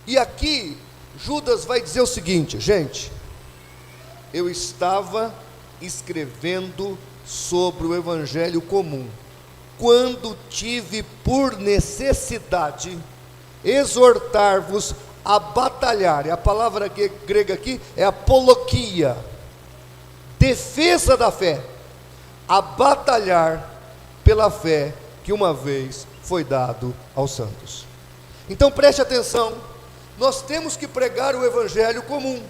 E aqui, Judas vai dizer o seguinte: gente, eu estava escrevendo sobre o evangelho comum, quando tive por necessidade exortar-vos a batalhar. E a palavra grega aqui é apologia, defesa da fé, a batalhar pela fé que uma vez foi dado aos santos. Então preste atenção, nós temos que pregar o evangelho comum,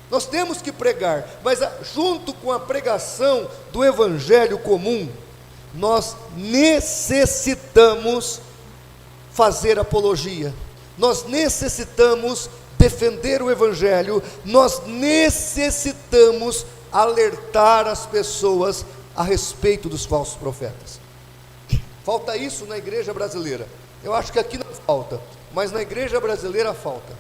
nós temos que pregar, mas junto com a pregação do evangelho comum, nós necessitamos fazer apologia, nós necessitamos defender o evangelho, nós necessitamos alertar as pessoas a respeito dos falsos profetas. Falta isso na igreja brasileira. Eu acho que aqui não falta, mas na igreja brasileira falta.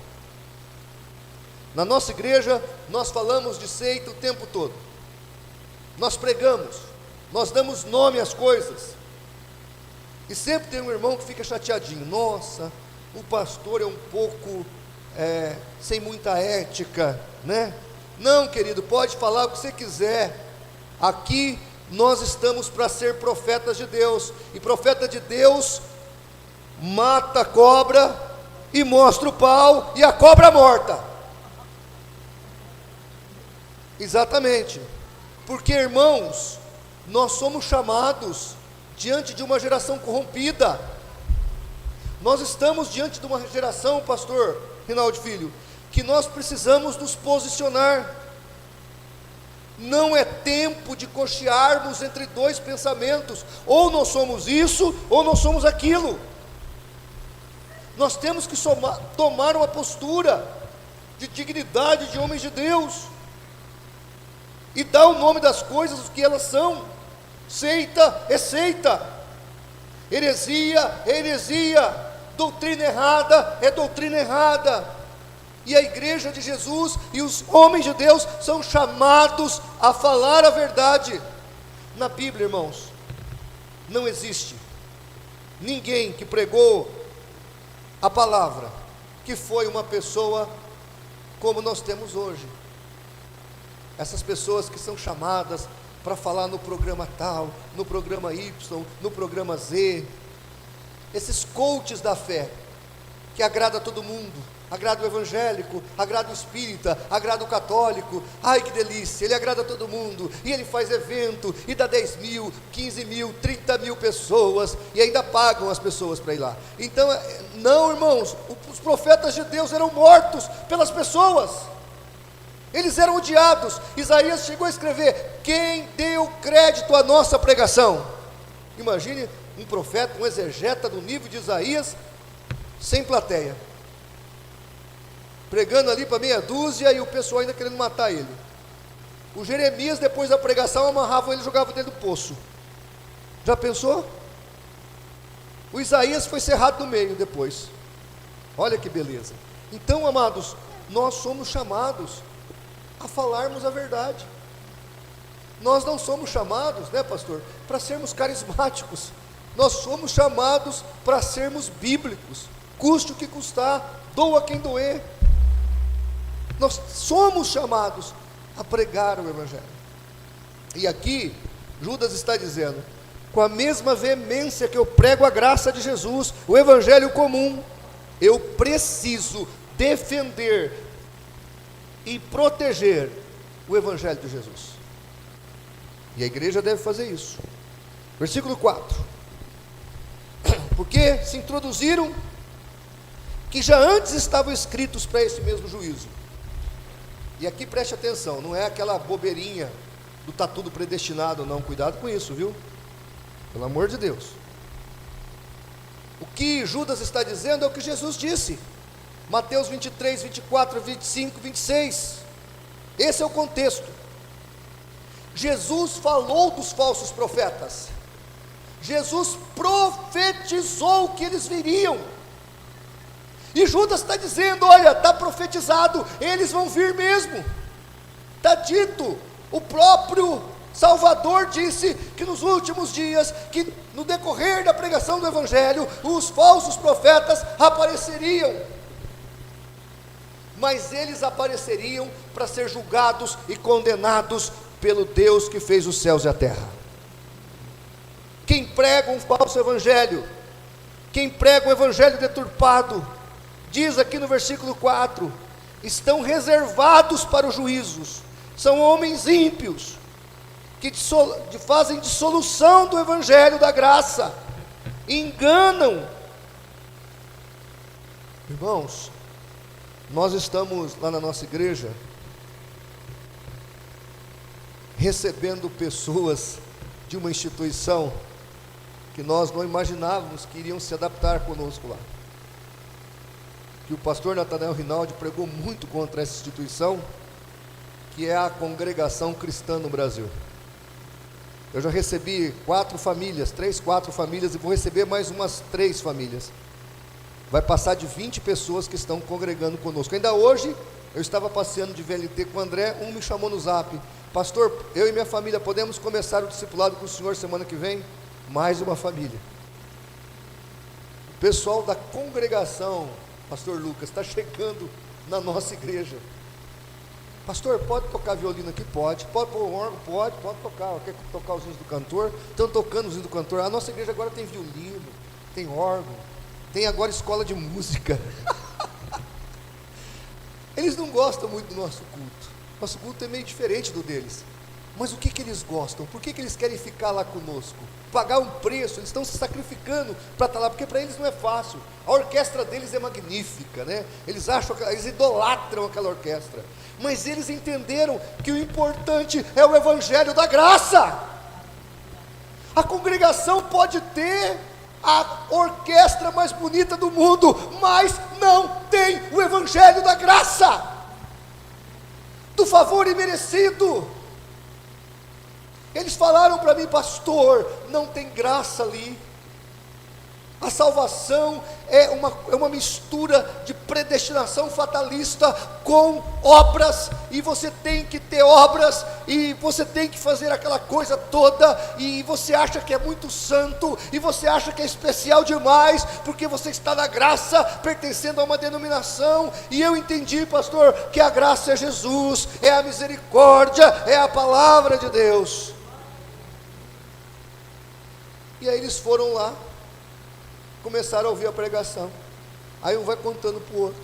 Na nossa igreja, nós falamos de seita o tempo todo, nós pregamos, nós damos nome às coisas, e sempre tem um irmão que fica chateadinho: nossa, o pastor é um pouco sem muita ética, né? Não, querido, pode falar o que você quiser, aqui nós estamos para ser profetas de Deus, e profeta de Deus mata a cobra e mostra o pau, e a cobra morta. Exatamente, porque, irmãos, nós somos chamados diante de uma geração corrompida, nós estamos diante de uma geração, pastor Rinaldo Filho, que nós precisamos nos posicionar. Não é tempo de cochearmos entre dois pensamentos, ou nós somos isso, ou nós somos aquilo. Nós temos que tomar uma postura de dignidade de homens de Deus, e dar o nome das coisas o que elas são. Seita é seita, heresia é heresia, doutrina errada é doutrina errada, e a igreja de Jesus e os homens de Deus são chamados a falar a verdade. Na Bíblia, irmãos, não existe ninguém que pregou a palavra que foi uma pessoa como nós temos hoje. Essas pessoas que são chamadas para falar no programa tal, no programa Y, no programa Z, esses coaches da fé, que agrada a todo mundo, agrada o evangélico, agrada o espírita, agrada o católico. Ai que delícia, ele agrada a todo mundo, e ele faz evento, e dá 10 mil, 15 mil, 30 mil pessoas, e ainda pagam as pessoas para ir lá. Então, não, irmãos, os profetas de Deus eram mortos pelas pessoas, eles eram odiados. Isaías chegou a escrever: quem deu crédito à nossa pregação? Imagine um profeta, um exegeta do nível de Isaías, sem plateia, pregando ali para meia dúzia, e o pessoal ainda querendo matar ele. O Jeremias, depois da pregação, amarrava ele e jogava dentro do poço. Já pensou? O Isaías foi cerrado no meio depois. Olha que beleza. Então, amados, nós somos chamados a falarmos a verdade. Nós não somos chamados, né, pastor, para sermos carismáticos. Nós somos chamados para sermos bíblicos, custe o que custar, doa quem doer. Nós somos chamados a pregar o evangelho. E aqui Judas está dizendo: com a mesma veemência que eu prego a graça de Jesus, o evangelho comum, eu preciso defender e proteger o evangelho de Jesus. E a igreja deve fazer isso. Versículo 4: porque se introduziram que já antes estavam escritos para esse mesmo juízo. E aqui preste atenção, não é aquela bobeirinha do tá tudo predestinado, não. Cuidado com isso, viu? Pelo amor de Deus. O que Judas está dizendo é o que Jesus disse, Mateus 23, 24, 25, 26. Esse é o contexto. Jesus falou dos falsos profetas, Jesus profetizou que eles viriam, e Judas está dizendo: olha, está profetizado, eles vão vir mesmo, está dito, O próprio Salvador disse que nos últimos dias, que no decorrer da pregação do Evangelho, os falsos profetas apareceriam. Mas eles apareceriam para ser julgados e condenados pelo Deus que fez os céus e a terra. Quem prega um falso evangelho, quem prega um evangelho deturpado, diz aqui no versículo 4, estão reservados para os juízos, são homens ímpios, que fazem dissolução do evangelho da graça, enganam. Irmãos, nós estamos lá na nossa igreja, recebendo pessoas de uma instituição, que nós não imaginávamos que iriam se adaptar conosco lá, que o pastor Natanael Rinaldi pregou muito contra essa instituição, que é a Congregação Cristã no Brasil. Eu já recebi 4 famílias, 3, 4 famílias, e vou receber mais umas 3 famílias, vai passar de 20 pessoas que estão congregando conosco. Ainda hoje, eu estava passeando de VLT com o André, me chamou no zap, pastor, eu e minha família podemos começar o discipulado com o senhor semana que vem? Mais uma família. O pessoal da congregação, pastor Lucas, está chegando na nossa igreja. Pastor, pode tocar violino aqui? Pode pôr órgão? Pode tocar. Quer tocar os hinos do cantor? Estão tocando os hinos do cantor. A nossa igreja agora tem violino, tem órgão, tem agora escola de música. Eles não gostam muito do nosso culto. Nosso culto é meio diferente do deles. Mas o que eles gostam? Por que eles querem ficar lá conosco? Pagar um preço, eles estão se sacrificando para estar lá, porque para eles não é fácil. A orquestra deles é magnífica, né? Eles idolatram aquela orquestra. Mas eles entenderam que o importante é o evangelho da graça. A congregação pode ter a orquestra mais bonita do mundo, mas não tem o evangelho da graça, do favor imerecido. Eles falaram para mim, pastor, não tem graça ali. A salvação é uma mistura de predestinação fatalista com obras, e você tem que ter obras, e você tem que fazer aquela coisa toda, e você acha que é muito santo, e você acha que é especial demais, porque você está na graça, pertencendo a uma denominação. E eu entendi, pastor, que a graça é Jesus, é a misericórdia, é a palavra de Deus. E aí eles foram lá, começaram a ouvir a pregação. Aí um vai contando para o outro,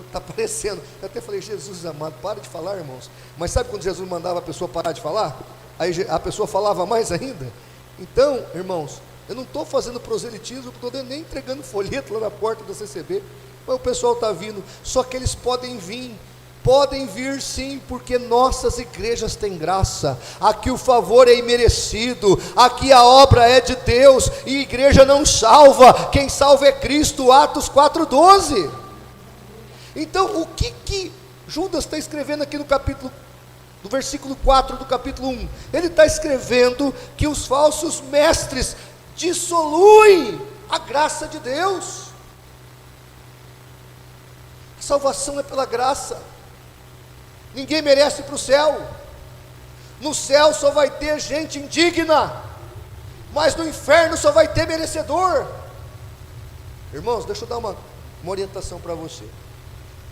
está aparecendo. Eu até falei, Jesus amado, para de falar, irmãos. Mas sabe quando Jesus mandava a pessoa parar de falar? Aí a pessoa falava mais ainda. Então, irmãos, eu não estou fazendo proselitismo, não estou nem entregando folheto lá na porta do CCB, mas o pessoal está vindo. Só que eles podem vir sim, porque nossas igrejas têm graça. Aqui o favor é imerecido, aqui a obra é de Deus, e igreja não salva, quem salva é Cristo. Atos 4:12. Então o que Judas está escrevendo aqui no versículo 4 do capítulo 1? Ele está escrevendo que os falsos mestres dissoluem a graça de Deus. A salvação é pela graça. Ninguém merece ir para o céu. No céu só vai ter gente indigna, mas no inferno só vai ter merecedor. Irmãos, deixa eu dar uma orientação para você.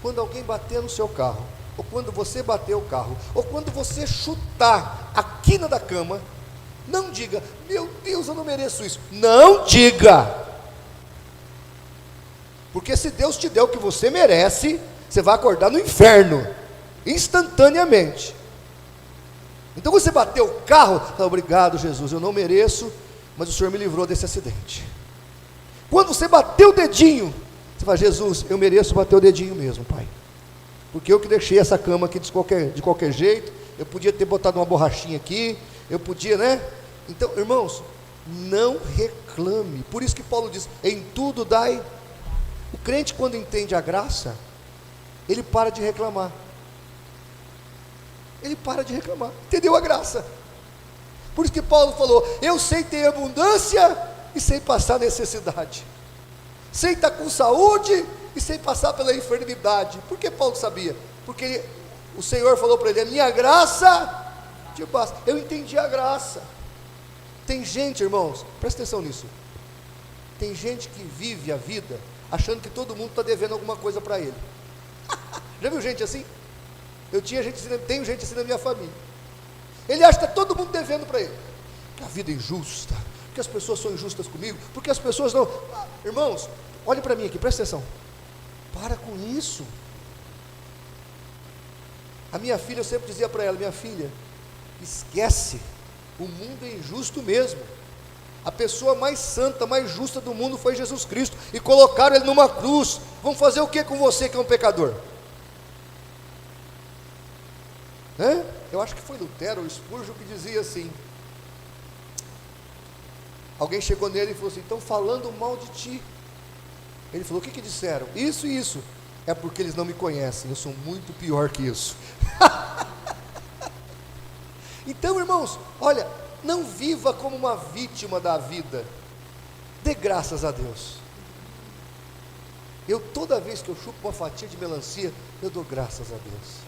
Quando alguém bater no seu carro, ou quando você bater o carro, ou quando você chutar a quina da cama, não diga, meu Deus, eu não mereço isso. Não diga, porque se Deus te der o que você merece, você vai acordar no inferno instantaneamente. Então você bateu o carro, fala, obrigado Jesus, eu não mereço, mas o Senhor me livrou desse acidente. Quando você bateu o dedinho, você fala, Jesus, eu mereço bater o dedinho mesmo, Pai, porque eu que deixei essa cama aqui de qualquer jeito, eu podia ter botado uma borrachinha aqui, eu podia, né? Então, irmãos, não reclame. Por isso que Paulo diz, em tudo dai. O crente, quando entende a graça, ele para de reclamar. Entendeu a graça? Por isso que Paulo falou, eu sei ter abundância e sei passar necessidade, sei estar com saúde e sei passar pela enfermidade. Por que Paulo sabia? Porque o Senhor falou para ele: a minha graça te basta. Eu entendi a graça. Tem gente, irmãos, presta atenção nisso, tem gente que vive a vida achando que todo mundo está devendo alguma coisa para ele. Já viu gente assim? Tenho gente assim na minha família. Ele acha que está todo mundo devendo para ele, que a vida é injusta, que as pessoas são injustas comigo, porque as pessoas não... Irmãos, olhe para mim aqui, presta atenção, para com isso. A minha filha, eu sempre dizia para ela: minha filha, esquece, o mundo é injusto mesmo. A pessoa mais santa, mais justa do mundo foi Jesus Cristo, e colocaram ele numa cruz. Vão fazer o que com você que é um pecador? Eu acho que foi Lutero ou Spurgeon que dizia assim. Alguém chegou nele e falou assim: estão falando mal de ti. Ele falou: o que disseram? Isso e isso. É porque eles não me conhecem, eu sou muito pior que isso. Então, irmãos, olha, não viva como uma vítima da vida, dê graças a Deus. Toda vez que eu chupo uma fatia de melancia, eu dou graças a Deus.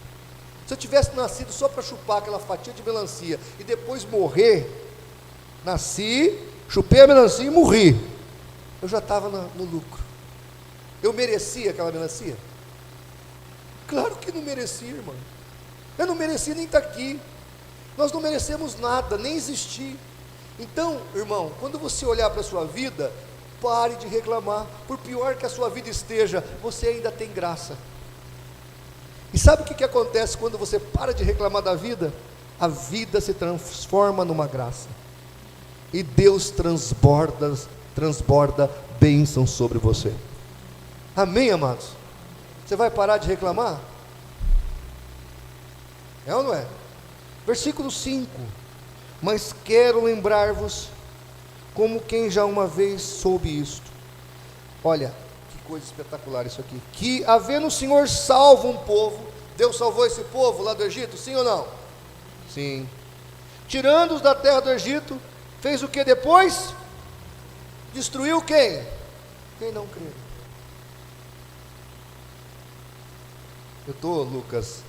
Se eu tivesse nascido só para chupar aquela fatia de melancia e depois morrer, nasci, chupei a melancia e morri, eu já estava no lucro. Eu merecia aquela melancia? Claro que não merecia, irmão. Eu não merecia nem estar aqui. Nós não merecemos nada, nem existir. Então, irmão, quando você olhar para a sua vida, pare de reclamar. Por pior que a sua vida esteja, você ainda tem graça. E sabe o que acontece quando você para de reclamar da vida? A vida se transforma numa graça, e Deus transborda bênçãos sobre você. Amém, amados? Você vai parar de reclamar? É ou não é? Versículo 5: mas quero lembrar-vos, como quem já uma vez soube isto. Olha, que coisa espetacular isso aqui. Que havendo o Senhor salvo um povo, Deus salvou esse povo lá do Egito, sim ou não? Sim. Tirando-os da terra do Egito, fez o que depois? Destruiu quem? Quem não crê. Eu estou, Lucas,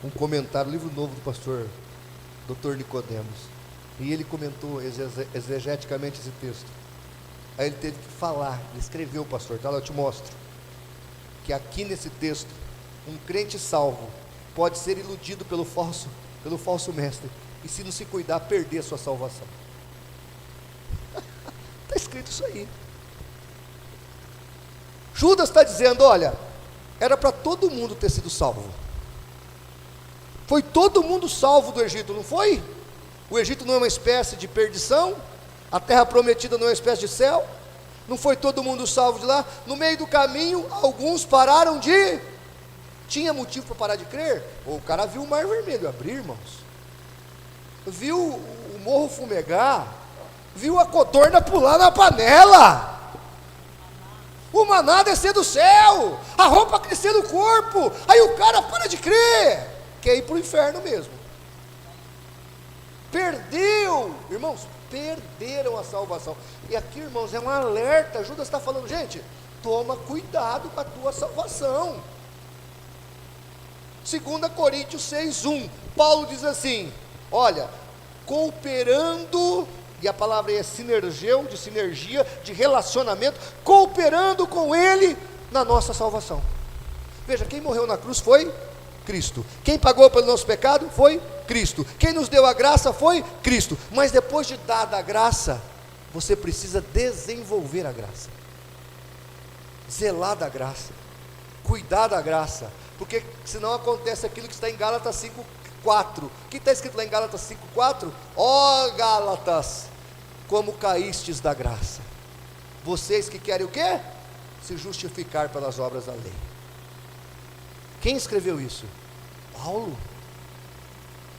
um comentário, livro novo do pastor Dr. Nicodemos, e ele comentou exegeticamente esse texto. Aí ele teve que falar, ele escreveu, pastor, tá lá, eu te mostro, que aqui nesse texto, um crente salvo pode ser iludido pelo falso mestre, e se não se cuidar, perder a sua salvação. Está escrito isso aí. Judas está dizendo: olha, era para todo mundo ter sido salvo. Foi todo mundo salvo do Egito, não foi? O Egito não é uma espécie de perdição? A terra prometida não é uma espécie de céu? Não foi todo mundo salvo de lá? No meio do caminho, alguns pararam de... Tinha motivo para parar de crer? Ou o cara viu o mar vermelho abrir, irmãos, viu o morro fumegar, viu a codorna pular na panela, o maná descer do céu, a roupa crescer no corpo, aí o cara para de crer, quer ir para o inferno mesmo. Perdeu, irmãos, perderam a salvação. E aqui, irmãos, é um alerta. Judas está falando: gente, toma cuidado com a tua salvação. 2 Coríntios 6:1, Paulo diz assim: olha, cooperando, e a palavra é sinergeu, de sinergia, de relacionamento, cooperando com Ele na nossa salvação. Veja, quem morreu na cruz foi Cristo, quem pagou pelo nosso pecado foi Cristo, quem nos deu a graça foi Cristo. Mas depois de dada a graça, você precisa desenvolver a graça, zelar da graça, cuidar da graça, porque senão acontece aquilo que está em Gálatas 5:4. O que está escrito lá em Gálatas 5:4? Ó Gálatas, como caístes da graça, vocês que querem o quê? Se justificar pelas obras da lei. Quem escreveu isso? Paulo.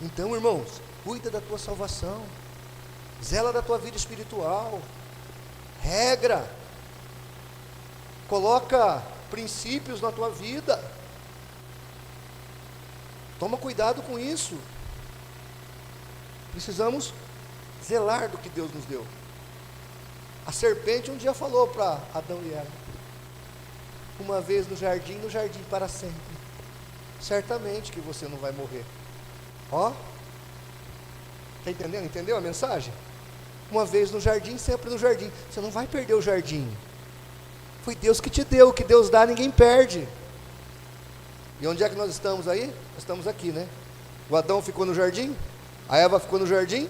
Então, irmãos, cuida da tua salvação, zela da tua vida espiritual, regra, coloca princípios na tua vida, toma cuidado com isso. Precisamos zelar do que Deus nos deu. A serpente um dia falou para Adão e Eva: uma vez no jardim para sempre. certamente que você não vai morrer. Ó, está entendendo? Entendeu a mensagem? Uma vez no jardim, sempre no jardim. Você não vai perder o jardim. Foi Deus que te deu, o que Deus dá ninguém perde. E onde é que nós estamos aí? Nós estamos aqui, né? O Adão ficou no jardim, a Eva ficou no jardim.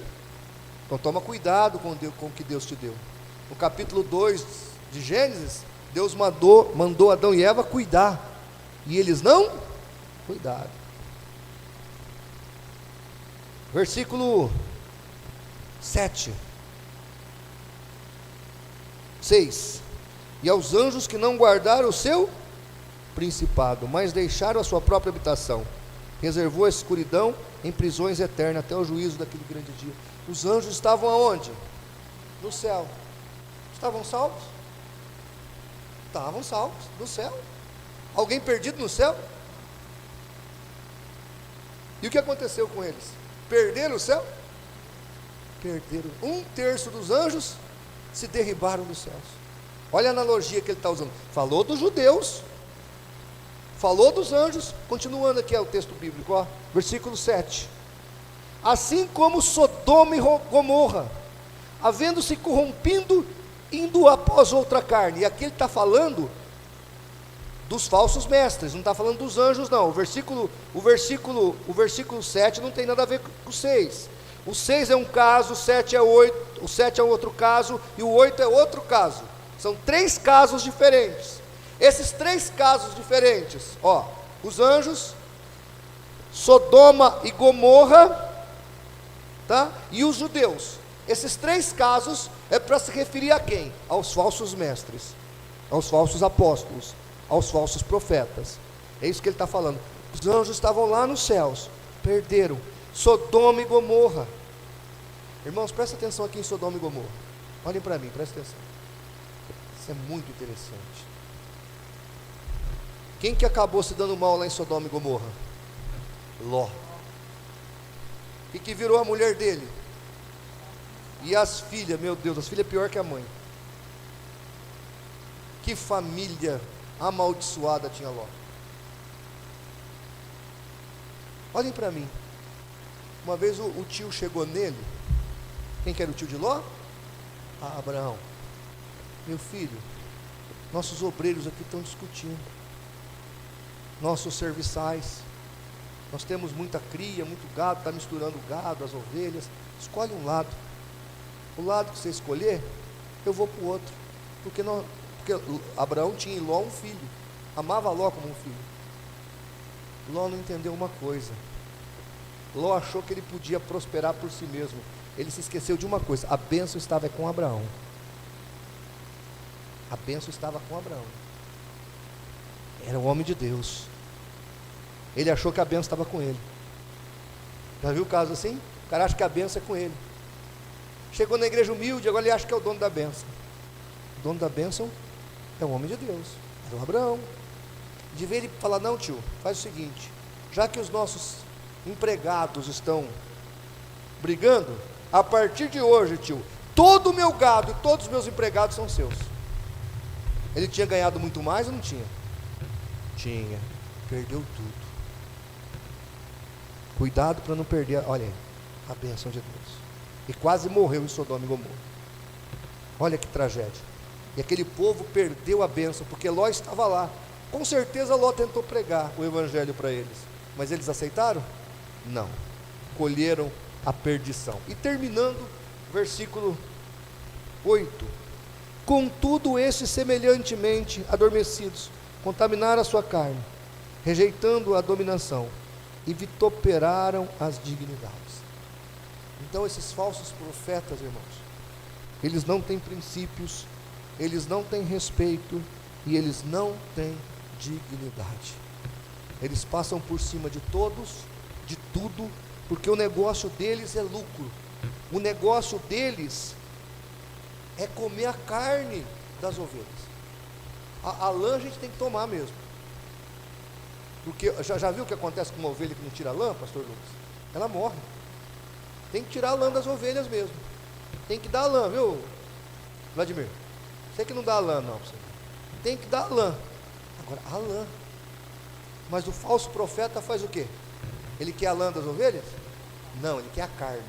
Então toma cuidado com o que Deus te deu. No capítulo 2 de Gênesis, Deus mandou Adão e Eva cuidar, e eles não cuidaram. Versículo 7, 6. E aos anjos que não guardaram o seu principado, mas deixaram a sua própria habitação, reservou a escuridão em prisões eternas até o juízo daquele grande dia. Os anjos estavam aonde? No céu. Estavam salvos? Estavam salvos no céu. Alguém perdido no céu? E o que aconteceu com eles? Perderam o céu? Perderam. 1/3 dos anjos se derribaram dos céus. Olha a analogia que ele está usando. Falou dos judeus, falou dos anjos. Continuando aqui é o texto bíblico, ó, versículo 7. Assim como Sodoma e Gomorra, havendo se corrompido, indo após outra carne. E aqui ele está falando dos falsos mestres, não está falando dos anjos não. O versículo 7 não tem nada a ver com o 6. O 6 é um caso, o 7 é 8, o 7 é outro caso, e o 8 é outro caso. São 3 casos diferentes. Esses 3 casos diferentes, ó, os anjos, Sodoma e Gomorra, tá? E os judeus. Esses 3 casos é para se referir a quem? Aos falsos mestres, aos falsos apóstolos, aos falsos profetas. É isso que ele está falando. Os anjos estavam lá nos céus, perderam. Sodoma e Gomorra. Irmãos, presta atenção aqui em Sodoma e Gomorra. Olhem para mim, presta atenção. Isso é muito interessante. Quem que acabou se dando mal lá em Sodoma e Gomorra? Ló. E que virou a mulher dele? E as filhas, meu Deus, as filhas é pior que a mãe. Que família amaldiçoada tinha Ló. Olhem para mim. Uma vez o tio chegou nele. Quem que era o tio de Ló? Abraão. Meu filho, nossos obreiros aqui estão discutindo. Nossos serviçais. Nós temos muita cria, muito gado, está misturando o gado, as ovelhas. Escolhe um lado. O lado que você escolher, eu vou para o outro. Porque Abraão tinha em Ló um filho. Amava Ló como um filho. Ló não entendeu uma coisa. Ló achou que ele podia prosperar por si mesmo. Ele se esqueceu de uma coisa: a bênção estava com Abraão. A bênção estava com Abraão. Era um homem de Deus. Ele achou que a bênção estava com ele. Já viu o caso assim? O cara acha que a bênção é com ele. Chegou na igreja humilde, agora ele acha que é o dono da bênção. O dono da bênção é um homem de Deus. Era o Abraão. De ver ele falar: não, tio, faz o seguinte, já que os nossos empregados estão brigando, a partir de hoje, tio, todo o meu gado e todos os meus empregados são seus. Ele tinha ganhado muito mais ou não tinha? Tinha. Perdeu tudo. Cuidado para não perder, olha aí, a bênção de Deus. E quase morreu em Sodoma e Gomorra. Olha que tragédia. E aquele povo perdeu a bênção, porque Ló estava lá. Com certeza Ló tentou pregar o evangelho para eles, mas eles aceitaram? Não. Colheram a perdição. E terminando, versículo 8. Contudo, estes semelhantemente adormecidos contaminaram a sua carne, rejeitando a dominação, e vituperaram as dignidades. Então esses falsos profetas, irmãos, eles não têm princípios, eles não têm respeito, e eles não têm dignidade. Eles passam por cima de todos, de tudo, porque o negócio deles é lucro. O negócio deles é comer a carne das ovelhas. A lã a gente tem que tomar mesmo. Porque já viu o que acontece com uma ovelha que não tira a lã, pastor Lucas? Ela morre. Tem que tirar a lã das ovelhas mesmo. Tem que dar a lã, viu, Vladimir? Você que não dá a lã não. Tem que dar a lã. Agora, a lã. Mas o falso profeta faz o quê? Ele quer a lã das ovelhas? Não, ele quer a carne.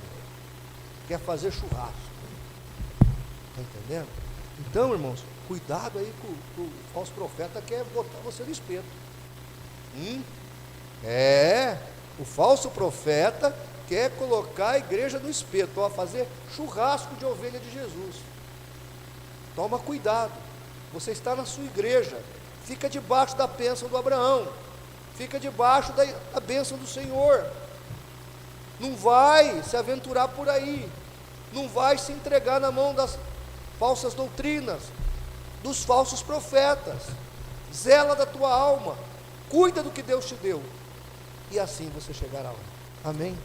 Quer fazer churrasco. Está entendendo? Então, irmãos, cuidado aí com o falso profeta quer botar você no espeto. O falso profeta quer colocar a igreja no espeto, fazer churrasco de ovelha de Jesus. Toma cuidado. Você está na sua igreja, fica debaixo da bênção do Abraão, fica debaixo da bênção do Senhor. Não vai se aventurar por aí, não vai se entregar na mão das falsas doutrinas, dos falsos profetas. Zela da tua alma, cuida do que Deus te deu, e assim você chegará lá. Amém?